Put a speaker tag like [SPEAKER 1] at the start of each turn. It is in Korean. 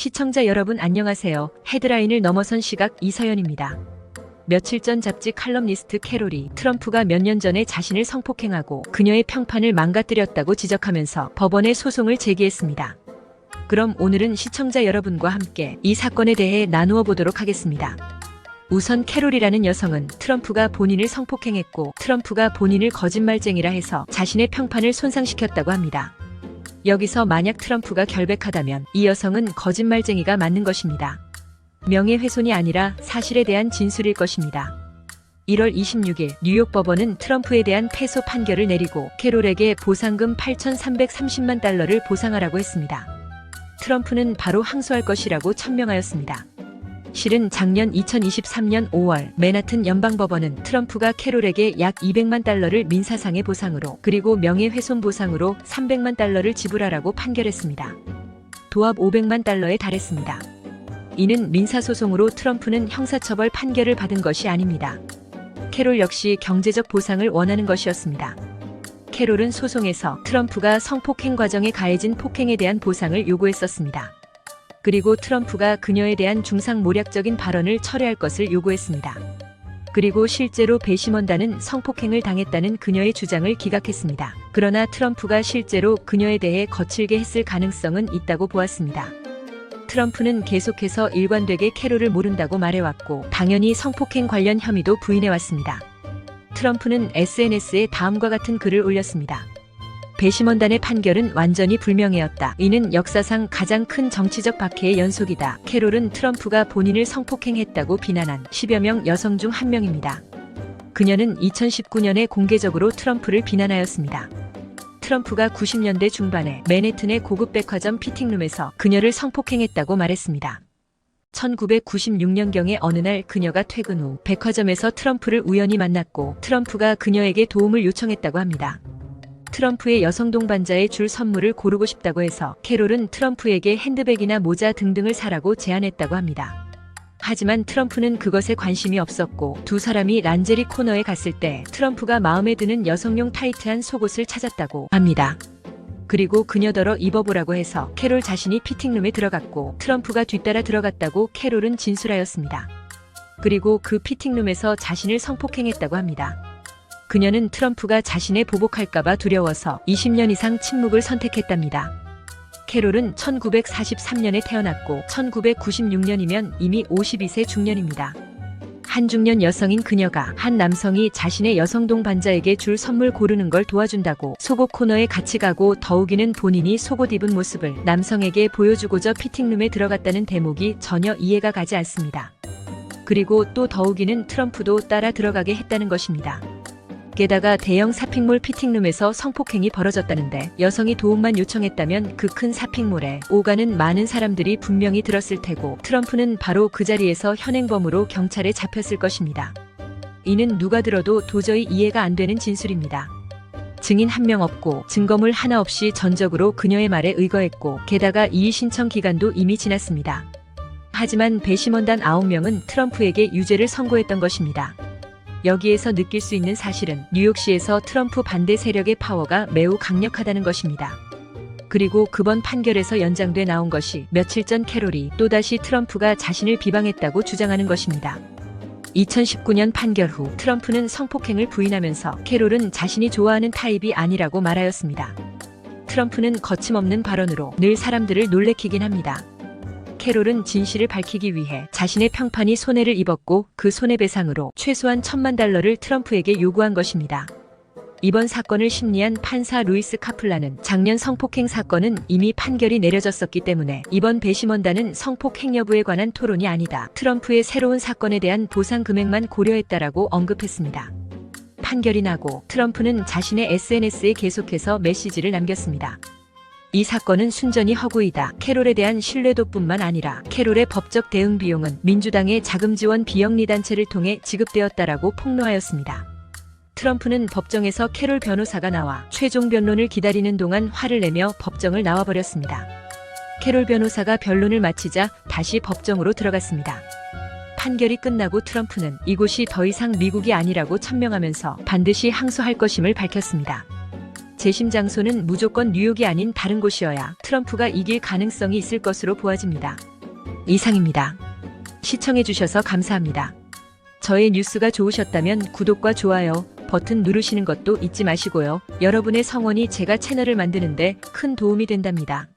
[SPEAKER 1] 시청자 여러분 안녕하세요. 헤드라인을 넘어선 시각 이서연입니다. 며칠 전 잡지 칼럼니스트 캐롤이 트럼프가 몇 년 전에 자신을 성폭행하고 그녀의 평판을 망가뜨렸다고 지적하면서 법원에 소송을 제기했습니다. 그럼 오늘은 시청자 여러분과 함께 이 사건에 대해 나누어 보도록 하겠습니다. 우선 캐롤이라는 여성은 트럼프가 본인을 성폭행했고 트럼프가 본인을 거짓말쟁이라 해서 자신의 평판을 손상시켰다고 합니다. 여기서 만약 트럼프가 결백하다면 이 여성은 거짓말쟁이가 맞는 것입니다. 명예훼손이 아니라 사실에 대한 진술일 것입니다. 1월 26일 뉴욕 법원은 트럼프에 대한 패소 판결을 내리고 캐롤에게 보상금 8,330만 달러를 보상하라고 했습니다. 트럼프는 바로 항소할 것이라고 천명하였습니다. 실은 작년 2023년 5월 맨하튼 연방법원은 트럼프가 캐롤에게 약 200만 달러를 민사상의 보상으로 그리고 명예훼손 보상으로 300만 달러를 지불하라고 판결했습니다. 도합 500만 달러에 달했습니다. 이는 민사소송으로 트럼프는 형사처벌 판결을 받은 것이 아닙니다. 캐롤 역시 경제적 보상을 원하는 것이었습니다. 캐롤은 소송에서 트럼프가 성폭행 과정에 가해진 폭행에 대한 보상을 요구했었습니다. 그리고 트럼프가 그녀에 대한 중상모략적인 발언을 철회할 것을 요구했습니다. 그리고 실제로 배심원단은 성폭행을 당했다는 그녀의 주장을 기각했습니다. 그러나 트럼프가 실제로 그녀에 대해 거칠게 했을 가능성은 있다고 보았습니다. 트럼프는 계속해서 일관되게 캐롤을 모른다고 말해왔고 당연히 성폭행 관련 혐의도 부인해왔습니다. 트럼프는 SNS에 다음과 같은 글을 올렸습니다. 배심원단의 판결은 완전히 불명예였다. 이는 역사상 가장 큰 정치적 박해의 연속이다. 캐롤은 트럼프가 본인을 성폭행했다고 비난한 10여 명 여성 중 한 명입니다. 그녀는 2019년에 공개적으로 트럼프를 비난하였습니다. 트럼프가 90년대 중반에 맨해튼의 고급 백화점 피팅룸에서 그녀를 성폭행했다고 말했습니다. 1996년경에 어느 날 그녀가 퇴근 후 백화점에서 트럼프를 우연히 만났고 트럼프가 그녀에게 도움을 요청했다고 합니다. 트럼프의 여성 동반자의 줄 선물을 고르고 싶다고 해서 캐롤은 트럼프에게 핸드백이나 모자 등등을 사라고 제안했다고 합니다. 하지만 트럼프는 그것에 관심이 없었고 두 사람이 란제리 코너에 갔을 때 트럼프가 마음에 드는 여성용 타이트한 속옷을 찾았다고 합니다. 그리고 그녀더러 입어보라고 해서 캐롤 자신이 피팅룸에 들어갔고 트럼프가 뒤따라 들어갔다고 캐롤은 진술하였습니다. 그리고 그 피팅룸에서 자신을 성폭행했다고 합니다. 그녀는 트럼프가 자신의 보복할까봐 두려워서 20년 이상 침묵을 선택했답니다. 캐롤은 1943년에 태어났고 1996년이면 이미 52세 중년입니다. 한 중년 여성인 그녀가 한 남성이 자신의 여성 동반자에게 줄 선물 고르는 걸 도와준다고 속옷 코너에 같이 가고 더욱이는 본인이 속옷 입은 모습을 남성에게 보여주고자 피팅룸에 들어갔다는 대목이 전혀 이해가 가지 않습니다. 그리고 또 더욱이는 트럼프도 따라 들어가게 했다는 것입니다. 게다가 대형 사핑몰 피팅룸에서 성폭행이 벌어졌다는데 여성이 도움만 요청했다면 그 큰 사핑몰에 오가는 많은 사람들이 분명히 들었을 테고 트럼프는 바로 그 자리에서 현행범으로 경찰에 잡혔을 것입니다. 이는 누가 들어도 도저히 이해가 안 되는 진술입니다. 증인 한 명 없고 증거물 하나 없이 전적으로 그녀의 말에 의거했고 게다가 이의 신청 기간도 이미 지났습니다. 하지만 배심원단 9명은 트럼프에게 유죄를 선고했던 것입니다. 여기에서 느낄 수 있는 사실은 뉴욕시에서 트럼프 반대 세력의 파워가 매우 강력하다는 것입니다. 그리고 그번 판결에서 연장돼 나온 것이 며칠 전 캐롤이 또다시 트럼프가 자신을 비방했다고 주장하는 것입니다. 2019년 판결 후 트럼프는 성폭행을 부인하면서 캐롤은 자신이 좋아하는 타입이 아니라고 말하였습니다. 트럼프는 거침없는 발언으로 늘 사람들을 놀래키긴 합니다. 캐롤은 진실을 밝히기 위해 자신의 평판이 손해를 입었고 그 손해배상으로 최소한 1,000만 달러를 트럼프에게 요구한 것입니다. 이번 사건을 심리한 판사 루이스 카플라는 작년 성폭행 사건은 이미 판결이 내려졌었기 때문에 이번 배심원단은 성폭행 여부에 관한 토론이 아니다. 트럼프의 새로운 사건에 대한 보상 금액만 고려했다라고 언급했습니다. 판결이 나고 트럼프는 자신의 SNS에 계속해서 메시지를 남겼습니다. 이 사건은 순전히 허구이다. 캐롤에 대한 신뢰도뿐만 아니라 캐롤의 법적 대응 비용은 민주당의 자금 지원 비영리 단체를 통해 지급되었다라고 폭로하였습니다. 트럼프는 법정에서 캐롤 변호사가 나와 최종 변론을 기다리는 동안 화를 내며 법정을 나와버렸습니다. 캐롤 변호사가 변론을 마치자 다시 법정으로 들어갔습니다. 판결이 끝나고 트럼프는 이곳이 더 이상 미국이 아니라고 천명하면서 반드시 항소할 것임을 밝혔습니다. 재심 장소는 무조건 뉴욕이 아닌 다른 곳이어야 트럼프가 이길 가능성이 있을 것으로 보아집니다. 이상입니다. 시청해주셔서 감사합니다. 저의 뉴스가 좋으셨다면 구독과 좋아요 버튼 누르시는 것도 잊지 마시고요. 여러분의 성원이 제가 채널을 만드는데 큰 도움이 된답니다.